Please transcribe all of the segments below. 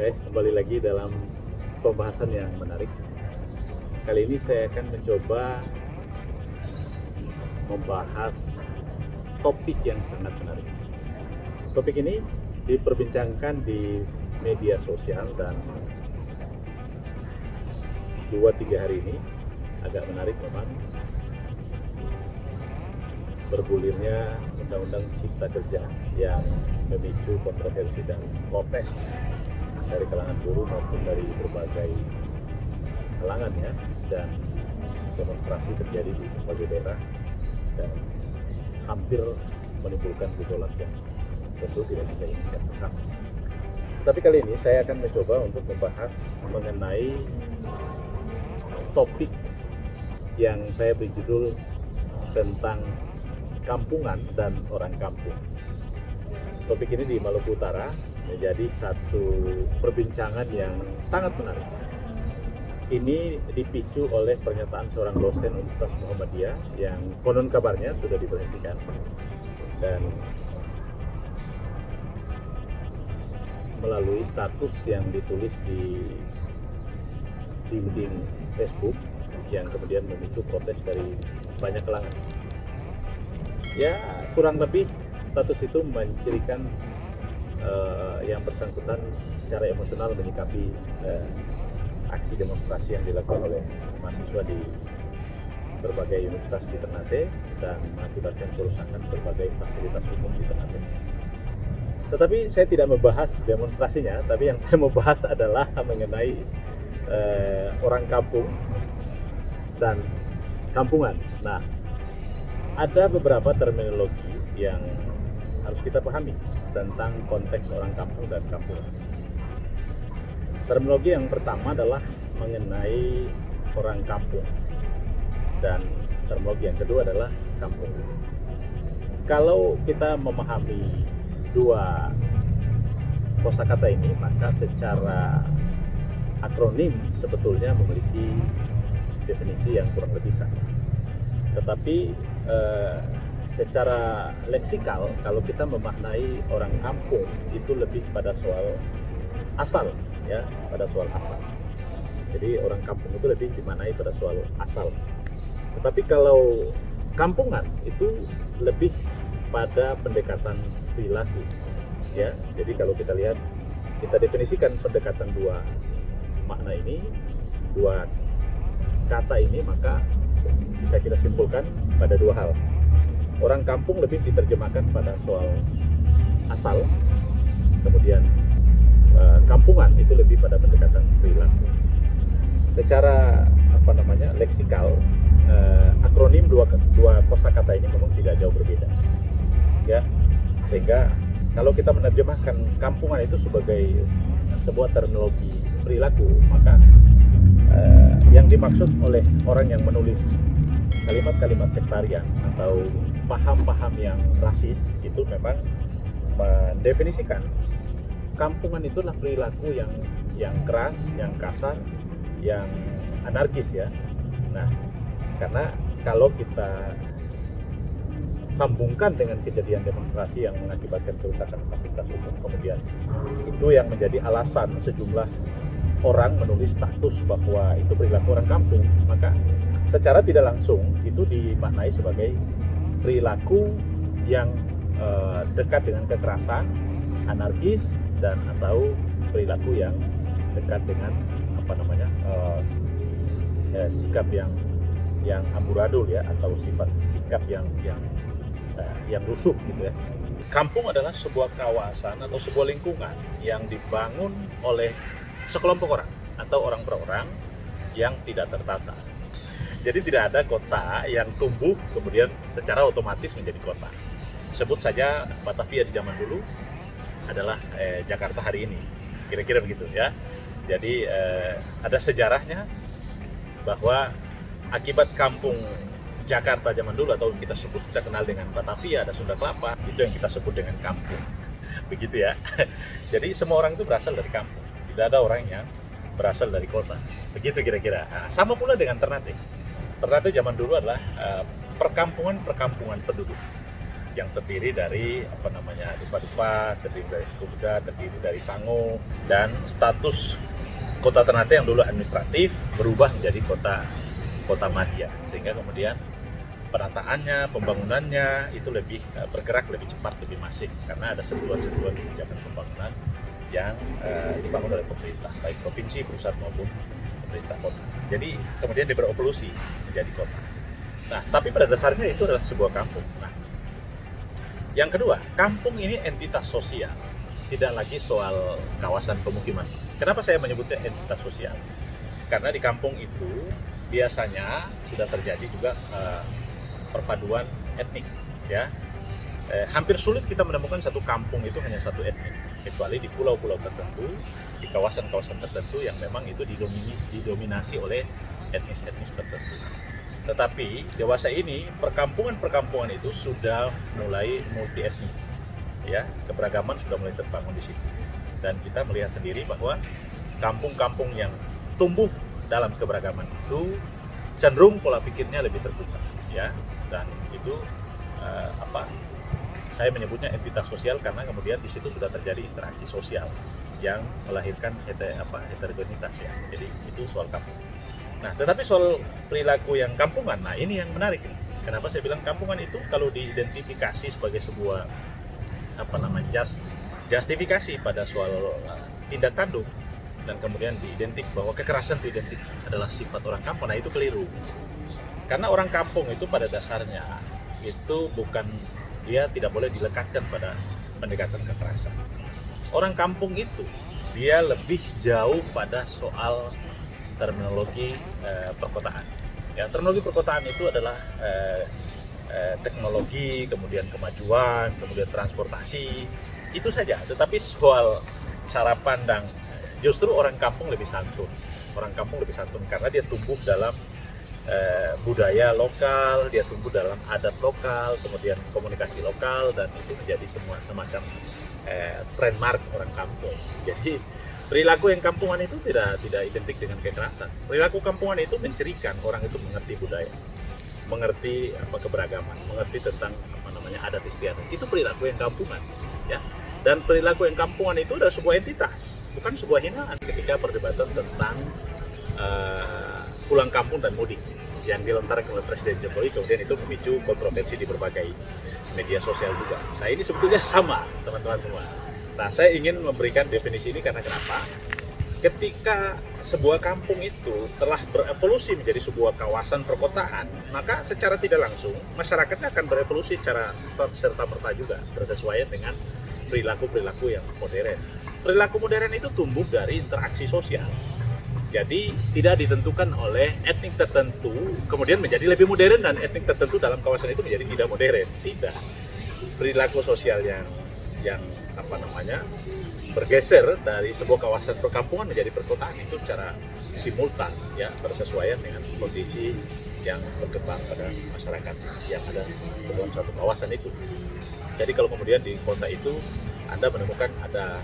Guys, kembali lagi dalam pembahasan yang menarik. Kali ini saya akan mencoba membahas topik yang sangat menarik. Topik ini diperbincangkan di media sosial dan 2-3 hari ini agak menarik memang, bergulirnya undang-undang cipta kerja yang memicu kontroversi dan protes dari kalangan buruh maupun dari berbagai kalangan ya, dan demonstrasi terjadi di berbagai daerah dan hampir menimbulkan gejolak yang tentu tidak kita inginkan bersama. Tetapi kali ini saya akan mencoba untuk membahas mengenai topik yang saya beri judul tentang kampungan dan orang kampung. Topik ini di Maluku Utara menjadi satu perbincangan yang sangat menarik. Ini dipicu oleh pernyataan seorang dosen Universitas Muhammadiyah yang konon kabarnya sudah diberhentikan, dan melalui status yang ditulis di dinding Facebook yang kemudian memicu protes dari banyak kalangan. Ya, kurang lebih status itu mencirikan yang bersangkutan secara emosional menyikapi aksi demonstrasi yang dilakukan oleh mahasiswa di berbagai universitas di Ternate dan mengakibatkan kerusakan berbagai fasilitas umum di Ternate. Tetapi saya tidak membahas demonstrasinya, tapi yang saya mau bahas adalah mengenai orang kampung dan kampungan. Nah, ada beberapa terminologi yang harus kita pahami tentang konteks orang kampung dan kampungan. Terminologi yang pertama adalah mengenai orang kampung, dan terminologi yang kedua adalah kampung. Kalau kita memahami dua kosakata ini, maka secara akronim sebetulnya memiliki definisi yang kurang lebih sama. Tetapi secara leksikal, kalau kita memaknai orang kampung itu lebih pada soal asal, ya, pada soal asal. Jadi orang kampung itu lebih dimaknai pada soal asal. Tetapi kalau kampungan itu lebih pada pendekatan perilaku, ya. Jadi kalau kita lihat, kita definisikan pendekatan dua makna ini, dua kata ini, maka bisa kita simpulkan pada dua hal. Orang kampung lebih diterjemahkan pada soal asal, kemudian kampungan itu lebih pada pendekatan perilaku. Secara leksikal, akronim dua kosakata ini memang tidak jauh berbeda, ya. Sehingga kalau kita menerjemahkan kampungan itu sebagai sebuah terminologi perilaku, maka yang dimaksud oleh orang yang menulis kalimat-kalimat sektarian atau paham-paham yang rasis itu memang mendefinisikan kampungan itulah perilaku yang keras, yang kasar, yang anarkis, ya. Nah, karena kalau kita sambungkan dengan kejadian demonstrasi yang mengakibatkan kerusakan fasilitas umum, kemudian itu yang menjadi alasan sejumlah orang menulis status bahwa itu perilaku orang kampung, maka secara tidak langsung itu dimaknai sebagai perilaku yang dekat dengan kekerasan, anarkis, dan atau perilaku yang dekat dengan sikap yang amburadul, ya, atau sikap yang rusuh gitu, ya. Kampung adalah sebuah kawasan atau sebuah lingkungan yang dibangun oleh sekelompok orang atau orang per orang yang tidak tertata. Jadi tidak ada kota yang tumbuh kemudian secara otomatis menjadi kota. Sebut saja Batavia di zaman dulu adalah Jakarta hari ini, kira-kira begitu, ya. Jadi ada sejarahnya bahwa akibat kampung Jakarta zaman dulu, atau kita kenal dengan Batavia, ada Sunda Kelapa, itu yang kita sebut dengan kampung, begitu, ya. Jadi semua orang itu berasal dari kampung, tidak ada orang yang berasal dari kota, begitu kira-kira. Nah, sama pula dengan Ternate. Ternate zaman dulu adalah perkampungan penduduk. yang terdiri dari dupa-dupa, terdiri dari kuda, terdiri dari sango, dan status kota Ternate yang dulu administratif berubah menjadi kota madya, sehingga kemudian penataannya, pembangunannya itu lebih bergerak lebih cepat, lebih masif, karena ada sentuhan-sentuhan kebijakan pembangunan yang dibangun oleh pemerintah, baik provinsi, pusat maupun pemerintah kota. Jadi kemudian dia berevolusi menjadi kota. Nah, tapi pada dasarnya itu adalah sebuah kampung. Nah, yang kedua, kampung ini entitas sosial, tidak lagi soal kawasan pemukiman. Kenapa saya menyebutnya entitas sosial? Karena di kampung itu biasanya sudah terjadi juga perpaduan etnik, ya. Hampir sulit kita menemukan satu kampung itu hanya satu etnik, kecuali di pulau-pulau tertentu, di kawasan-kawasan tertentu yang memang itu didominasi oleh etnis-etnis tertentu. Tetapi dewasa ini perkampungan-perkampungan itu sudah mulai multi etnik, ya, keberagaman sudah mulai terbangun di situ. Dan kita melihat sendiri bahwa kampung-kampung yang tumbuh dalam keberagaman itu cenderung pola pikirnya lebih terbuka, ya, dan itu saya menyebutnya entitas sosial karena kemudian di situ sudah terjadi interaksi sosial yang melahirkan heterogenitas, ya. Jadi itu soal kampung. Nah, tetapi soal perilaku yang kampungan, nah ini yang menarik. Kenapa saya bilang kampungan itu kalau diidentifikasi sebagai sebuah justifikasi pada soal tindak tanduk, dan kemudian diidentik bahwa kekerasan itu identik adalah sifat orang kampung, nah itu keliru. Karena orang kampung itu pada dasarnya itu dia tidak boleh dilekatkan pada pendekatan kekerasan. Orang kampung itu dia lebih jauh pada soal terminologi perkotaan. Ya, terminologi perkotaan itu adalah teknologi, kemudian kemajuan, kemudian transportasi, itu saja. Tetapi soal cara pandang, justru orang kampung lebih santun. Orang kampung lebih santun karena dia tumbuh dalam budaya lokal, dia tumbuh dalam adat lokal, kemudian komunikasi lokal, dan itu menjadi semacam trademark orang kampung. Jadi perilaku yang kampungan itu tidak identik dengan kekerasan. Perilaku kampungan itu mencirikan orang itu mengerti budaya, mengerti keberagaman, mengerti tentang adat istiadat. Itu perilaku yang kampungan, ya. Dan perilaku yang kampungan itu adalah sebuah entitas, bukan sebuah hinaan. Ketika perdebatan tentang pulang kampung dan mudik yang dilontarkan oleh Presiden Jokowi, kemudian itu memicu kontroversi di berbagai media sosial juga. Nah, ini sebetulnya sama, teman-teman semua. Nah, saya ingin memberikan definisi ini karena kenapa? Ketika sebuah kampung itu telah berevolusi menjadi sebuah kawasan perkotaan, maka secara tidak langsung masyarakatnya akan berevolusi secara serta-merta juga bersesuaian dengan perilaku-perilaku yang modern. Perilaku modern itu tumbuh dari interaksi sosial. Jadi tidak ditentukan oleh etnik tertentu kemudian menjadi lebih modern dan etnik tertentu dalam kawasan itu menjadi tidak modern. Tidak. Perilaku sosial yang bergeser dari sebuah kawasan perkampungan menjadi perkotaan itu secara simultan, ya, bersesuaian dengan kondisi yang berkembang pada masyarakat yang ada dalam satu kawasan itu. Jadi kalau kemudian di kota itu Anda menemukan ada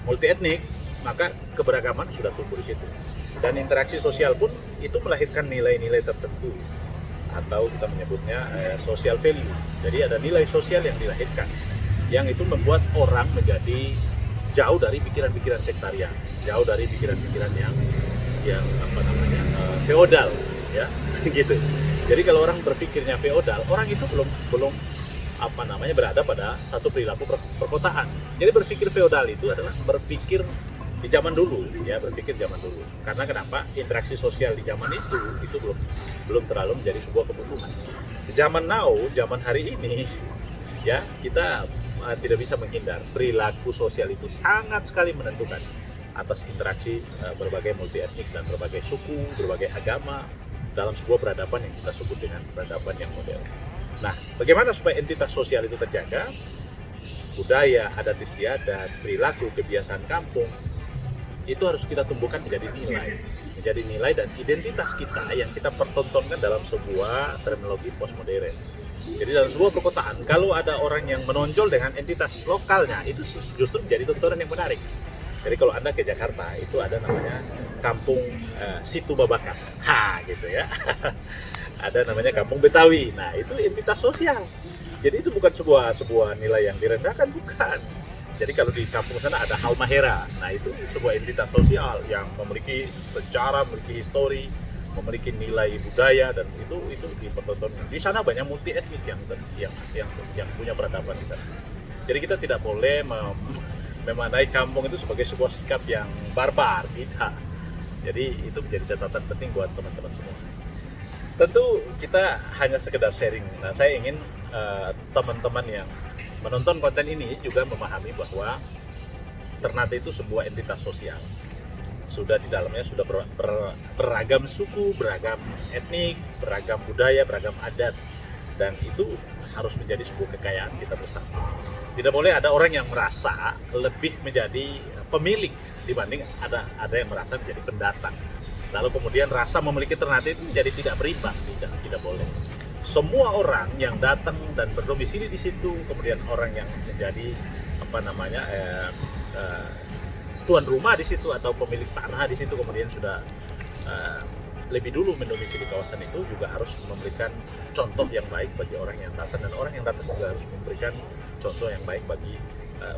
multi etnik, maka keberagaman sudah tumbuh di situ. Dan interaksi sosial pun itu melahirkan nilai-nilai tertentu atau kita menyebutnya social value. Jadi ada nilai sosial yang dilahirkan, yang itu membuat orang menjadi jauh dari pikiran-pikiran sektarian, jauh dari pikiran-pikiran yang feodal, ya, gitu. Jadi kalau orang berpikirnya feodal, orang itu belum berada pada satu perilaku perkotaan. Jadi berpikir feodal itu adalah berpikir di zaman dulu, ya, berpikir zaman dulu. Karena kenapa? Interaksi sosial di zaman itu belum terlalu menjadi sebuah kebutuhan. Di zaman now, zaman hari ini, ya, kita tidak bisa menghindar. Perilaku sosial itu sangat sekali menentukan atas interaksi berbagai multi etnik dan berbagai suku, berbagai agama dalam sebuah peradaban yang kita sebut dengan peradaban yang modern. Nah, bagaimana supaya entitas sosial itu terjaga? Budaya, adat istiadat, perilaku, kebiasaan kampung itu harus kita tumbuhkan menjadi nilai dan identitas kita yang kita pertontonkan dalam sebuah terminologi postmodern. Jadi dalam sebuah perkotaan, kalau ada orang yang menonjol dengan entitas lokalnya, itu justru menjadi tontonan yang menarik. Jadi kalau Anda ke Jakarta, itu ada namanya Kampung Situ Babakan, gitu ya. Ada namanya Kampung Betawi. Nah, itu entitas sosial. Jadi itu bukan sebuah nilai yang direndahkan, bukan. Jadi kalau di kampung sana ada Halmahera, nah itu sebuah entitas sosial yang memiliki sejarah, memiliki histori, memiliki nilai budaya, dan itu dipertontonkan. Di sana banyak multi etnik yang punya peradaban di sana. Jadi kita tidak boleh memaknai kampung itu sebagai sebuah sikap yang barbar, tidak. Jadi itu menjadi catatan penting buat teman-teman semua. Tentu kita hanya sekedar sharing. Nah, saya ingin teman-teman yang menonton konten ini juga memahami bahwa Ternate itu sebuah entitas sosial. Sudah di dalamnya sudah beragam suku, beragam etnik, beragam budaya, beragam adat, dan itu harus menjadi sebuah kekayaan kita bersama. Tidak boleh ada orang yang merasa lebih menjadi pemilik dibanding ada yang merasa menjadi pendatang. Lalu kemudian rasa memiliki Ternate itu menjadi tidak berimbang, tidak boleh. Semua orang yang datang dan berdomisili di situ, kemudian orang yang menjadi tuan rumah di situ atau pemilik tanah di situ, kemudian sudah lebih dulu mendomisili kawasan itu, juga harus memberikan contoh yang baik bagi orang yang datang, dan orang yang datang juga harus memberikan contoh yang baik bagi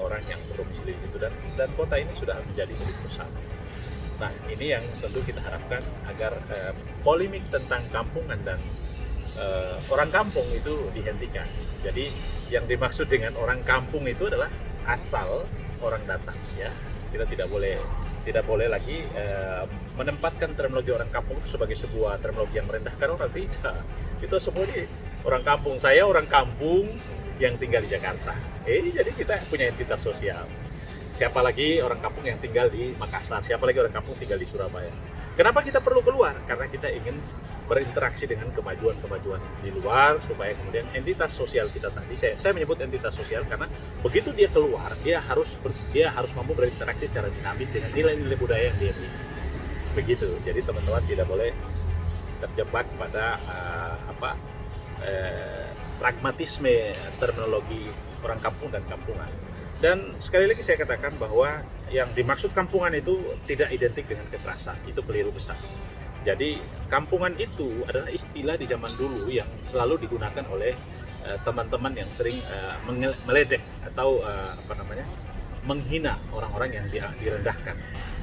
orang yang berdomisili di situ, dan kota ini sudah menjadi milik bersama. Nah, ini yang tentu kita harapkan agar polemik tentang kampungan dan orang kampung itu dihentikan. Jadi yang dimaksud dengan orang kampung itu adalah asal orang datang, ya. Kita tidak boleh lagi menempatkan terminologi orang kampung itu sebagai sebuah terminologi yang merendahkan orang, tidak. Itu semua ini orang kampung. Saya orang kampung yang tinggal di Jakarta. Jadi kita punya entitas sosial. Siapa lagi orang kampung yang tinggal di Makassar? Siapa lagi orang kampung tinggal di Surabaya? Kenapa kita perlu keluar? Karena kita ingin berinteraksi dengan kemajuan-kemajuan di luar, supaya kemudian entitas sosial kita tadi, saya menyebut entitas sosial karena begitu dia keluar, dia harus mampu berinteraksi secara dinamis dengan nilai-nilai budaya yang dia miliki. Begitu. Jadi teman-teman tidak boleh terjebak pada pragmatisme terminologi orang kampung dan kampungan. Dan sekali lagi saya katakan bahwa yang dimaksud kampungan itu tidak identik dengan kekerasan, itu keliru besar. Jadi kampungan itu adalah istilah di zaman dulu yang selalu digunakan oleh teman-teman yang sering meledek atau menghina orang-orang yang direndahkan,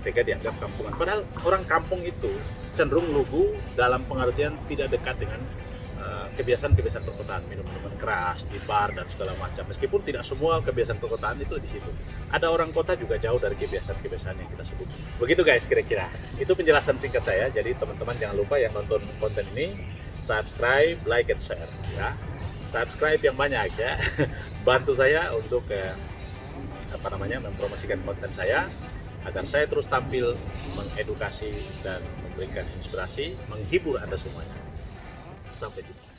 sehingga dianggap kampungan. Padahal orang kampung itu cenderung lugu dalam pengertian tidak dekat dengan kebiasaan-kebiasaan perkotaan, minum minuman keras di bar dan segala macam. Meskipun tidak semua kebiasaan perkotaan itu di situ. Ada orang kota juga jauh dari kebiasaan-kebiasaan yang kita sebut. Begitu guys, kira-kira. Itu penjelasan singkat saya. Jadi teman-teman jangan lupa yang nonton konten ini subscribe, like, and share. Ya, subscribe yang banyak ya. Bantu saya untuk mempromosikan konten saya agar saya terus tampil mengedukasi dan memberikan inspirasi, menghibur Anda semuanya. Sampai jumpa.